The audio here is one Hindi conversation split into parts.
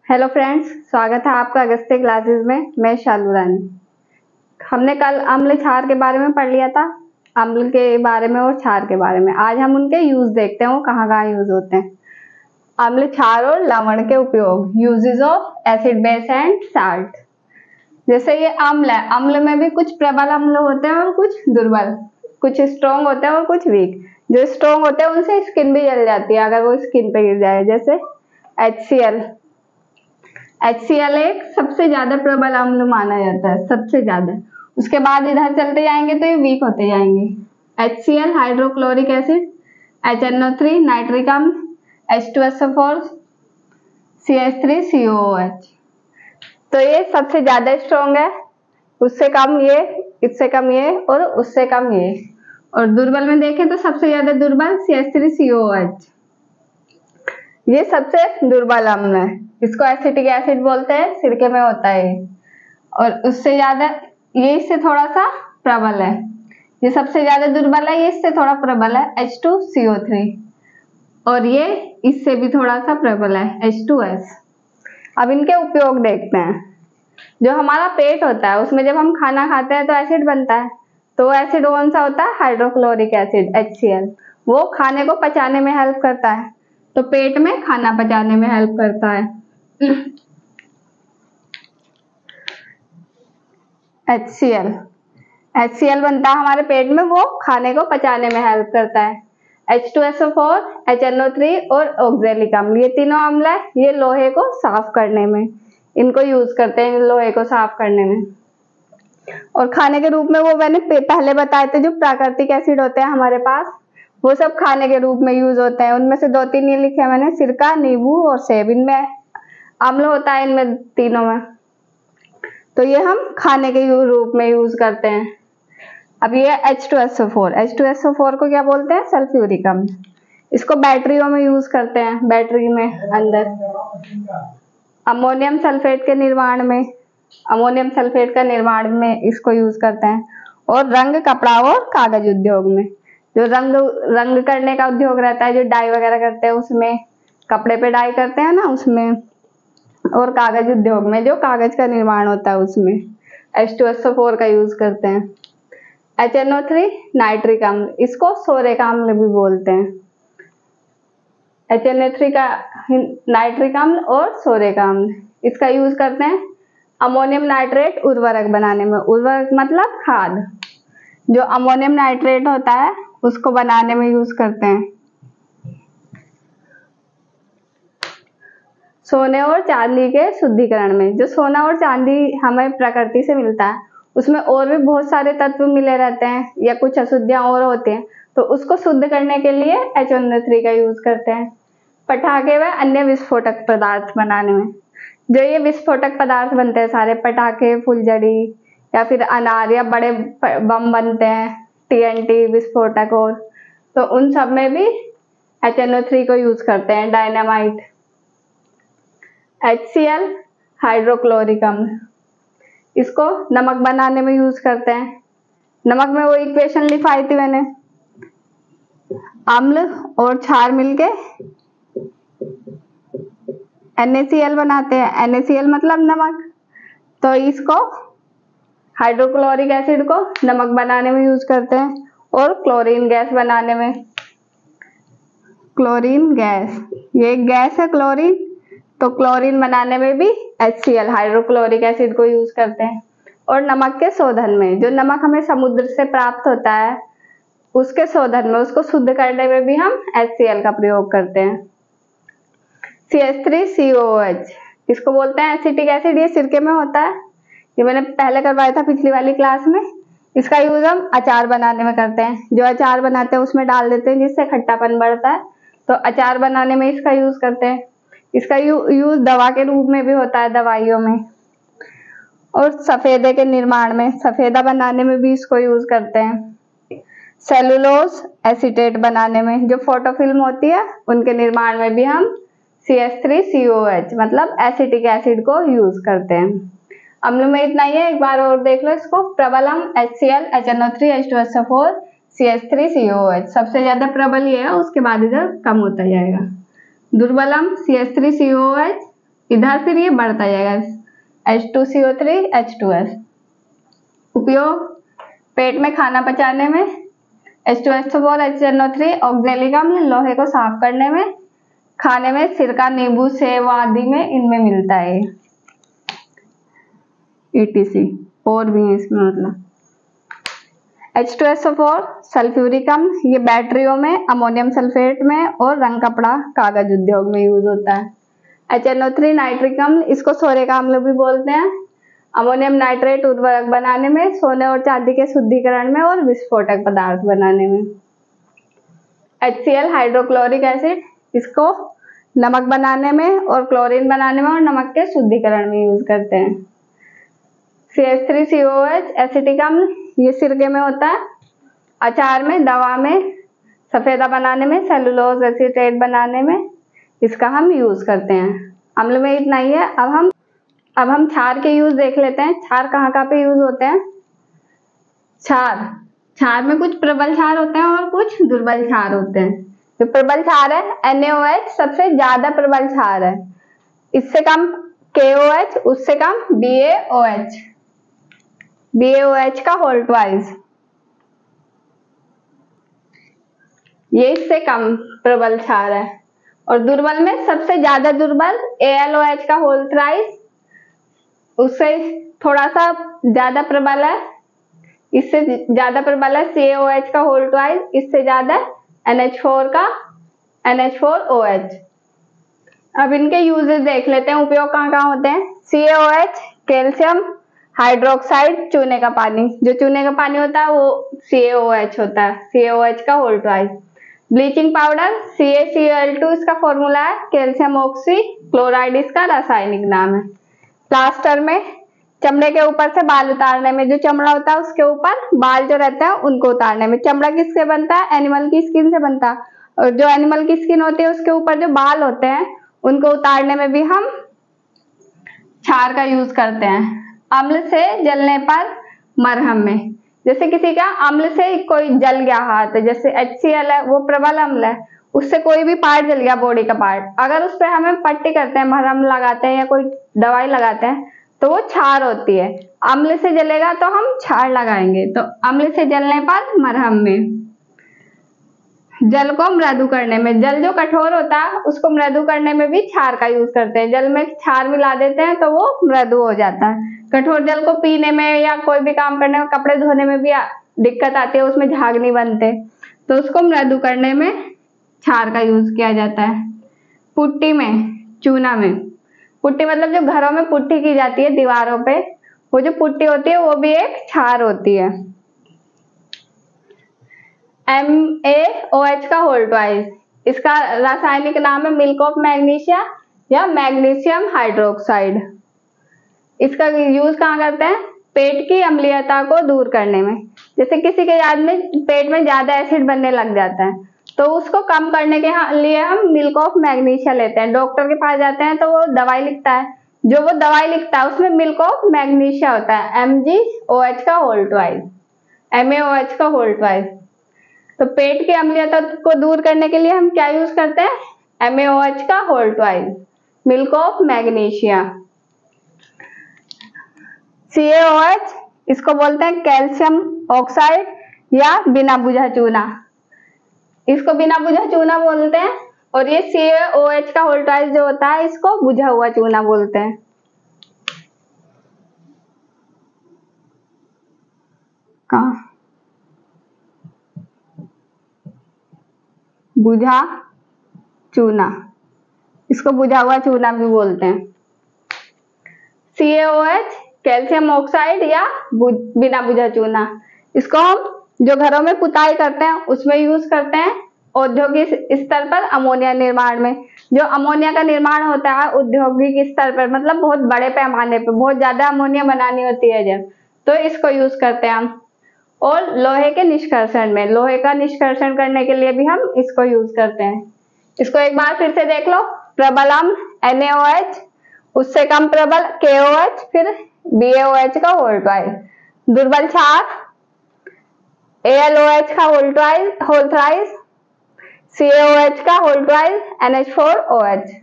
हेलो फ्रेंड्स, स्वागत है आपका अगस्त्य क्लासेस में। मैं शालू रानी। हमने कल अम्ल क्षार के बारे में पढ़ लिया था, अम्ल के बारे में और क्षार के बारे में। आज हम उनके यूज देखते हैं, वो कहाँ कहाँ यूज होते हैं। अम्ल क्षार और लवण के उपयोग, uses of acid base and salt. जैसे ये अम्ल है, अम्ल में भी कुछ प्रबल अम्ल होते हैं और कुछ दुर्बल, कुछ स्ट्रॉन्ग होते हैं और कुछ वीक। जो स्ट्रॉन्ग होते हैं उनसे स्किन भी जल जाती है अगर वो स्किन पे गिर जाए, जैसे HCl। HCl एक सबसे ज्यादा प्रबल अम्ल माना जाता है, सबसे ज्यादा। उसके बाद इधर चलते जाएंगे तो ये वीक होते जाएंगे। HCl hydrochloric acid, HNO3 nitric अम्ल, H2SO4 CH3COOH। तो ये सबसे ज्यादा स्ट्रॉन्ग है, उससे कम ये, इससे कम ये और उससे कम ये। और दुर्बल में देखें तो सबसे ज्यादा दुर्बल CH3COOH। ये सबसे दुर्बल अम्ल है, इसको एसिटिक एसिड बोलते हैं, सिरके में होता है ये। और उससे ज्यादा ये इससे थोड़ा सा प्रबल है, ये सबसे ज्यादा दुर्बल है, ये इससे थोड़ा प्रबल है H2CO3। और ये इससे भी थोड़ा सा प्रबल है H2S। अब इनके उपयोग देखते हैं। जो हमारा पेट होता है उसमें जब हम खाना खाते हैं तो एसिड बनता है, तो एसिड कौन सा होता है? Hydrochloric acid HCl। वो खाने को पचाने में हेल्प करता है, तो पेट में खाना पचाने में हेल्प करता है। HCl बनता है हमारे पेट में, वो खाने को पचाने में हेल्प करता है। H2SO4 HNO3 और ऑक्जेलिक अम्ल, ये तीनों अम्ल है, ये लोहे को साफ करने में इनको यूज करते हैं, लोहे को साफ करने में। और खाने के रूप में वो मैंने पहले बताए थे, जो प्राकृतिक एसिड होते हैं हमारे पास, वो सब खाने के रूप में यूज होते हैं। उनमें से 2-3 ये लिखे हैं मैंने, सिरका, नींबू और सेब, इनमें अम्ल होता है, इनमें तीनों में। तो ये हम खाने के रूप में यूज करते हैं। अब ये H2SO4 को क्या बोलते हैं? सल्फ्यूरिक अम्ल। इसको बैटरियों में यूज करते हैं, बैटरी में अंदर अमोनियम सल्फेट के निर्माण में, अमोनियम सल्फेट का निर्माण में इसको यूज करते हैं। और रंग, कपड़ा और कागज उद्योग में, जो रंग करने का उद्योग रहता है, जो डाई वगैरह करते हैं उसमें, कपड़े पे डाई करते हैं ना उसमें, और कागज उद्योग में जो कागज का निर्माण होता है उसमें H2SO4 का यूज करते हैं। HNO3 नाइट्रिक अम्ल, इसको सोरेक अम्ल भी बोलते हैं। HNO3 का नाइट्रिक अम्ल और सोरेक अम्ल, इसका यूज करते हैं अमोनियम नाइट्रेट उर्वरक बनाने में। उर्वरक मतलब खाद। जो अमोनियम नाइट्रेट होता है उसको बनाने में यूज करते हैं। सोने और चांदी के शुद्धिकरण में, जो सोना और चांदी हमें प्रकृति से मिलता है उसमें और भी बहुत सारे तत्व मिले रहते हैं या कुछ अशुद्धियां और होती हैं, तो उसको शुद्ध करने के लिए HNO3 का यूज करते हैं। पटाखे व अन्य विस्फोटक पदार्थ बनाने में, जो ये विस्फोटक पदार्थ बनते हैं सारे, पटाखे, फुलझड़ी या फिर अनार या बड़े बम बनते हैं, TNT विस्फोटक, और तो उन सब में भी HNO3 को यूज करते हैं। डायनामाइट। HCl हाइड्रोक्लोरिक अम्ल, इसको नमक बनाने में यूज करते हैं। नमक में वो इक्वेशन लिखाई थी मैंने, अम्ल और क्षार मिलके NaCl बनाते हैं। NaCl मतलब नमक, तो इसको हाइड्रोक्लोरिक एसिड को नमक बनाने में यूज करते हैं। और क्लोरीन गैस बनाने में, क्लोरीन गैस, ये गैस है क्लोरीन, तो क्लोरीन बनाने में भी HCl हाइड्रोक्लोरिक एसिड को यूज करते हैं। और नमक के शोधन में, जो नमक हमें समुद्र से प्राप्त होता है उसके शोधन में, उसको शुद्ध करने में भी हम HCl का प्रयोग करते हैं। CH3COOH, इसको बोलते हैं एसिटिक एसिड, ये सिरके में होता है, ये मैंने पहले करवाया था पिछली वाली क्लास में। इसका यूज हम अचार बनाने में करते हैं, जो अचार बनाते हैं उसमें डाल देते हैं जिससे खट्टापन बढ़ता है, तो अचार बनाने में इसका यूज करते हैं। इसका यूज दवा के रूप में भी होता है, दवाइयों में। और सफेदे के निर्माण में, सफेदा बनाने में भी इसको यूज करते हैं। सेलुलोज एसीटेट बनाने में, जो फोटो फिल्म होती है उनके निर्माण में भी हम CH3COOH मतलब एसिटिक एसिड को यूज करते हैं। अम्ल में इतना ही है, एक बार और देख लो इसको। प्रबल अम्ल HCl HNO3 H2SO4 CH3COOH, सबसे ज्यादा प्रबल ये है, उसके बाद इधर कम होता जाएगा। दुर्बल अम्ल CH3COOH इधर फिर ये बढ़ता जाएगा H2CO3 H2S। उपयोग पेट में खाना पचाने में, H2SO4 HNO3 ऑक्जेलिक अम्ल लोहे को साफ करने में, खाने में सिरका नींबू सेव आदि में इनमें मिलता है ETC। और भी है इसमें मतलब H2SO4 सल्फ्यूरिक अम्ल ये बैटरियों में, अमोनियम सल्फेट में और रंग कपड़ा कागज उद्योग में यूज होता है। HNO3 नाइट्रिक अम्ल इसको सोरे का अम्ल भी बोलते हैं, अमोनियम नाइट्रेट उर्वरक बनाने में, सोने और चांदी के शुद्धिकरण में और विस्फोटक पदार्थ बनाने में। HCl हाइड्रोक्लोरिक एसिड इसको नमक बनाने में और क्लोरीन बनाने में और नमक के शुद्धिकरण में यूज करते हैं। CH3COOH एसिटिक अम्ल ये सिरके में होता है, अचार में, दवा में, सफेदा बनाने में, सेलुलोज एसीटेट बनाने में इसका हम यूज करते हैं। अम्ल में इतना ही है। अब हम क्षार के यूज देख लेते हैं। क्षार कहाँ कहाँ पे यूज होते हैं। क्षार में कुछ प्रबल क्षार होते हैं और कुछ दुर्बल क्षार होते हैं। जो प्रबल क्षार है NaOH सबसे ज्यादा प्रबल क्षार है, इससे कम KOH, उससे कम BaOH, BaOH का होल ट्वाइस, ये इससे कम प्रबल क्षार है। और दुर्बल में सबसे ज्यादा दुर्बल AlOH का होल थ्राइस, उससे थोड़ा सा ज्यादा प्रबल है, इससे ज्यादा प्रबल है CaOH का होल ट्वाइस, इससे ज्यादा NH4 का NH4OH। अब इनके यूजेस देख लेते हैं, उपयोग कहाँ कहाँ होते हैं। CaOH कैल्शियम हाइड्रोक्साइड, चूने का पानी, जो चूने का पानी होता है वो CaOH होता है, CaOH का whole twice. Bleaching powder CaCl2 इसका फॉर्मूला है, कैल्शियम ऑक्सी क्लोराइड इसका रासायनिक नाम है। प्लास्टर में चमड़े के ऊपर से बाल उतारने में, जो चमड़ा होता है उसके ऊपर बाल जो रहते हैं उनको उतारने में। चमड़ा किससे बनता है, एनिमल की स्किन से बनता है, और जो एनिमल की स्किन होती है उसके ऊपर जो बाल होते हैं उनको उतारने में भी हम क्षार का यूज करते हैं। अम्ल से जलने पर मरहम में, जैसे किसी का अम्ल से कोई जल गया हाथ, जैसे HCl है वो प्रबल अम्ल है, उससे कोई भी पार्ट जल गया बॉडी का पार्ट, अगर उस पर हमें पट्टी करते हैं, मरहम लगाते हैं या कोई दवाई लगाते हैं तो वो क्षार होती है। अम्ल से जलेगा तो हम क्षार लगाएंगे। तो अम्ल से जलने पर मरहम में। जल को मृदु करने में, जल जो कठोर होता है उसको मृदु करने में भी क्षार का यूज करते हैं। जल में क्षार मिला देते हैं तो वो मृदु हो जाता है। कठोर जल को पीने में या कोई भी काम करने में, कपड़े धोने में भी दिक्कत आती है, उसमें झाग नहीं बनते, तो उसको मृदु करने में क्षार का यूज किया जाता है। पुट्टी में, चूना में, पुट्टी मतलब जो घरों में पुट्टी की जाती है दीवारों पे, वो जो पुट्टी होती है वो भी एक क्षार होती है। MaOH का होल ट्वाइस, इसका रासायनिक नाम है मिल्क ऑफ मैग्नीशिया या मैग्नीशियम हाइड्रोक्साइड। इसका यूज कहाँ करते हैं, पेट की अम्लीयता को दूर करने में। जैसे किसी के याद में पेट में ज्यादा एसिड बनने लग जाता है तो उसको कम करने के लिए हम मिल्क ऑफ मैग्नीशिया लेते हैं। डॉक्टर के पास जाते हैं तो वो दवाई लिखता है, जो वो दवाई लिखता है उसमें मिल्क ऑफ मैग्नीशिया होता है, MgOH का होल ट्वाइस, MaOH का होल ट्वाइस। तो पेट की अम्लीयता को दूर करने के लिए हम क्या यूज करते हैं, MaOH का whole twice, milk of magnesia. CaOH इसको बोलते हैं कैल्शियम ऑक्साइड या बिना बुझा चूना, इसको बिना बुझा चूना बोलते हैं। और ये CaOH का होल ट्वाइस जो होता है इसको बुझा हुआ चूना बोलते हैं। कहाँ बुझा चूना, इसको बुझा हुआ चूना भी बोलते हैं। CaOH कैल्शियम ऑक्साइड या बिना बुझा चूना, इसको हम जो घरों में पुताई करते हैं उसमें यूज करते हैं। औद्योगिक स्तर पर अमोनिया निर्माण में, जो अमोनिया का निर्माण होता है औद्योगिक स्तर पर, मतलब बहुत बड़े पैमाने पर, बहुत ज्यादा अमोनिया बनानी होती है जब, तो इसको यूज करते हैं हम। और लोहे के निष्कर्षण में, लोहे का निष्कर्षण करने के लिए भी हम इसको यूज करते हैं। इसको एक बार फिर से देख लो। प्रबल अम्ल NaOH, उससे कम प्रबल KOH, फिर BaOH का होल ट्वाइस। दुर्बल क्षार AlOH का होल थ्राइस, CaOH का होल ट्वाइस, NH4OH।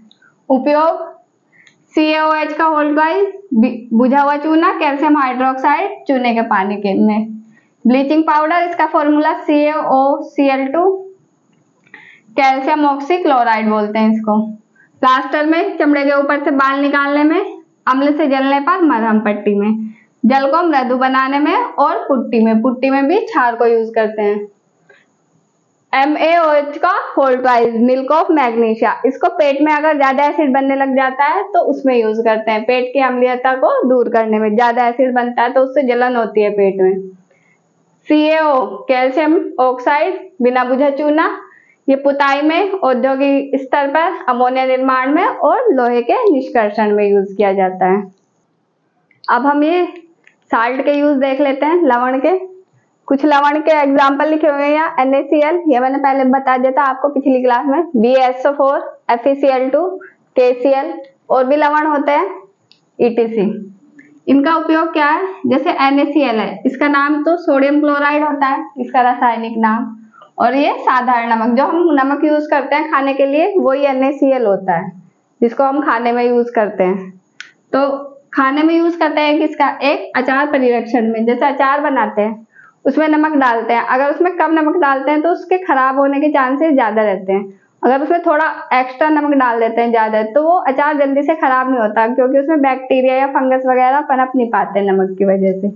उपयोग CaOH का होल ट्वाइस बुझा हुआ चूना, कैल्शियम हाइड्रोक्साइड चूने के पानी के में। ब्लीचिंग पाउडर, इसका फॉर्मूला CaOCl2, कैल्शियम ऑक्सीक्लोराइड बोलते हैं इसको। प्लास्टर में चमड़े के ऊपर से बाल निकालने में, अम्ल से जलने पर मरहम पट्टी में, जल को मृदु बनाने में और पुट्टी में भी क्षार को यूज करते हैं। MaOH का whole twice milk of magnesia, इसको पेट में अगर ज्यादा एसिड बनने लग जाता है तो उसमें यूज करते हैं, पेट की अम्लीयता को दूर करने में। ज्यादा एसिड बनता है तो उससे जलन होती है पेट में। CaO कैल्शियम ऑक्साइड बिना बुझा चूना, ये पुताई में, औद्योगिक स्तर पर, अमोनिया निर्माण में और लोहे के निष्कर्षण में यूज किया जाता है। अब हम ये साल्ट के यूज देख लेते हैं, लवण के। कुछ लवण के एग्जाम्पल लिखे हुए हैं यहाँ। NaCl, ये मैंने पहले बता दिया था आपको पिछली क्लास में। BaSO4, FeCl2, KCl, और भी लवण होते हैं ETC। इनका उपयोग क्या है? जैसे NaCl है, इसका नाम तो सोडियम क्लोराइड होता है, इसका रासायनिक नाम। और ये साधारण नमक, जो हम नमक यूज करते हैं खाने के लिए, वही NaCl होता है, जिसको हम खाने में यूज करते हैं। तो खाने में यूज करते हैं किसका? एक अचार परिरक्षण में। जैसे अचार बनाते हैं, उसमें नमक डालते हैं, अगर उसमें कम नमक डालते हैं तो उसके खराब होने के चांसेस ज्यादा रहते हैं। अगर उसमें थोड़ा एक्स्ट्रा नमक डाल देते हैं ज्यादा, तो वो अचार जल्दी से खराब नहीं होता, क्योंकि उसमें बैक्टीरिया या फंगस वगैरह पनप नहीं पाते नमक की वजह से।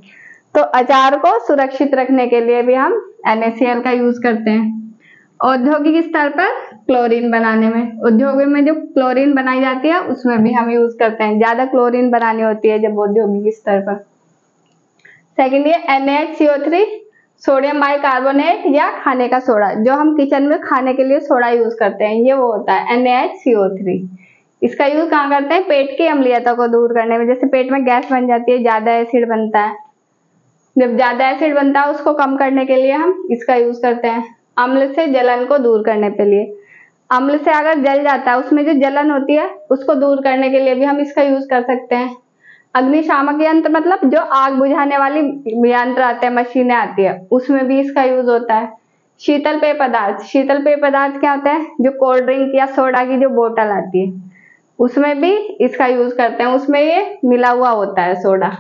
तो अचार को सुरक्षित रखने के लिए भी हम NaCl का यूज करते हैं। औद्योगिक स्तर पर क्लोरीन बनाने में, उद्योग में जो क्लोरीन बनाई जाती है उसमें भी हम यूज करते हैं। ज्यादा क्लोरीन बनानी होती है जब औद्योगिक स्तर पर। सेकेंड ये NaHCO3, सोडियम बाइकार्बोनेट या खाने का सोडा, जो हम किचन में खाने के लिए सोडा यूज करते हैं, ये वो होता है NaHCO3। इसका यूज कहाँ करते हैं? पेट की अम्लीयता को दूर करने में। जैसे पेट में गैस बन जाती है, ज्यादा एसिड बनता है, जब ज्यादा एसिड बनता है उसको कम करने के लिए हम इसका यूज करते हैं। अम्ल से जलन को दूर करने के लिए, अम्ल से अगर जल जाता है, उसमें जो जलन होती है उसको दूर करने के लिए भी हम इसका यूज कर सकते हैं। अग्निशामक यंत्र, मतलब जो आग बुझाने वाली यंत्र आते हैं, मशीनें आती है, उसमें भी इसका यूज होता है। शीतल पेय पदार्थ, शीतल पेय पदार्थ क्या होता है? जो कोल्ड ड्रिंक या सोडा की जो बोतल आती है, उसमें भी इसका यूज करते हैं, उसमें ये मिला हुआ होता है सोडा।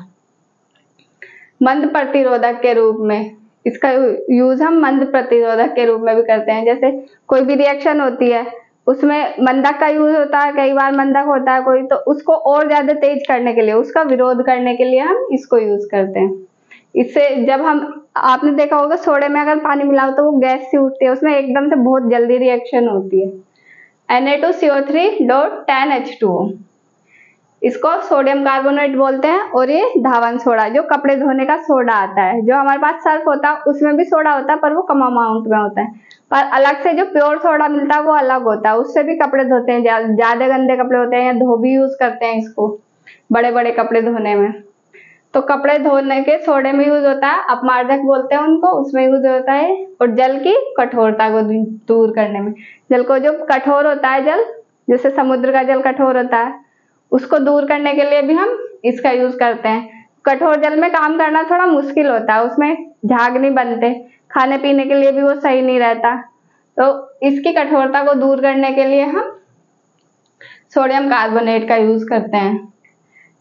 मंद प्रतिरोधक के रूप में, इसका यूज हम मंद प्रतिरोधक के रूप में भी करते हैं। जैसे कोई भी रिएक्शन होती है, उसमें मंदक का यूज होता है, कई बार मंदक होता है कोई, तो उसको और ज्यादा तेज करने के लिए, उसका विरोध करने के लिए हम इसको यूज करते हैं। इससे जब हम, आपने देखा होगा सोडे में अगर पानी मिलाओ तो वो गैस सी उठती है, उसमें एकदम से बहुत जल्दी रिएक्शन होती है। Na2CO3.10H2O, इसको सोडियम कार्बोनेट बोलते हैं। और ये धावन सोडा, जो कपड़े धोने का सोडा आता है, जो हमारे पास सर्फ होता है उसमें भी सोडा होता है, पर वो कम अमाउंट में होता है। पर अलग से जो प्योर सोडा मिलता है वो अलग होता है, उससे भी कपड़े धोते हैं। ज्यादा गंदे कपड़े होते हैं या धोबी यूज करते हैं इसको बड़े बड़े कपड़े धोने में, तो कपड़े धोने के सोडे में यूज होता है, अपमार्जक बोलते हैं उनको, उसमें यूज होता है। और जल की कठोरता को दूर करने में, जल को जो कठोर होता है, जल जैसे समुद्र का जल कठोर होता है, उसको दूर करने के लिए भी हम इसका यूज करते हैं। कठोर जल में काम करना थोड़ा मुश्किल होता है, उसमें झाग नहीं बनते, खाने पीने के लिए भी वो सही नहीं रहता, तो इसकी कठोरता को दूर करने के लिए हम सोडियम कार्बोनेट का यूज करते हैं।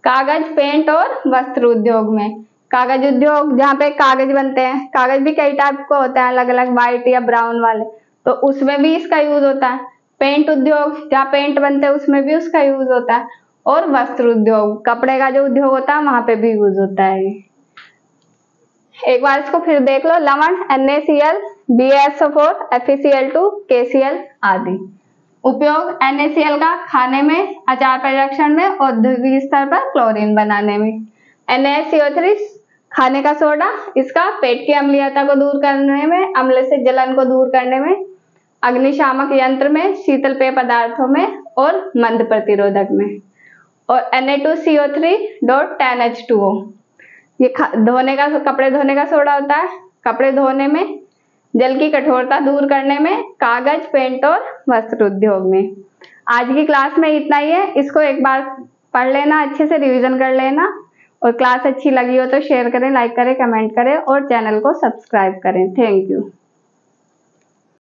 कागज, पेंट और वस्त्र उद्योग में, कागज उद्योग जहाँ पे कागज बनते हैं, कागज भी कई टाइप का होता है, अलग अलग व्हाइट या ब्राउन वाले, तो उसमें भी इसका यूज होता है। पेंट उद्योग, जहाँ पेंट बनते हैं उसमें भी उसका यूज होता है। और वस्त्र उद्योग, कपड़े का जो उद्योग होता है वहां पे भी यूज होता है। एक बार इसको फिर देख लो, लवण NaCl, BaSO4, FeCl2, KCl आदि। उपयोग NaCl का खाने में, अचार परिरक्षण में, औद्योगिक स्तर पर क्लोरीन बनाने में। NaCO3 खाने का सोडा, इसका पेट की अम्लीयता को दूर करने में, अम्ल से जलन को दूर करने में, अग्निशामक यंत्र में, शीतल पेय पदार्थों में और मंद प्रतिरोधक में। और Na2CO3.10H2O, ये धोने का, कपड़े धोने का सोडा होता है, कपड़े धोने में, जल की कठोरता दूर करने में, कागज, पेंट और वस्त्र उद्योग में। आज की क्लास में इतना ही है, इसको एक बार पढ़ लेना, अच्छे से रिवीजन कर लेना, और क्लास अच्छी लगी हो तो शेयर करें, लाइक करें, कमेंट करें और चैनल को सब्सक्राइब करें। Thank you.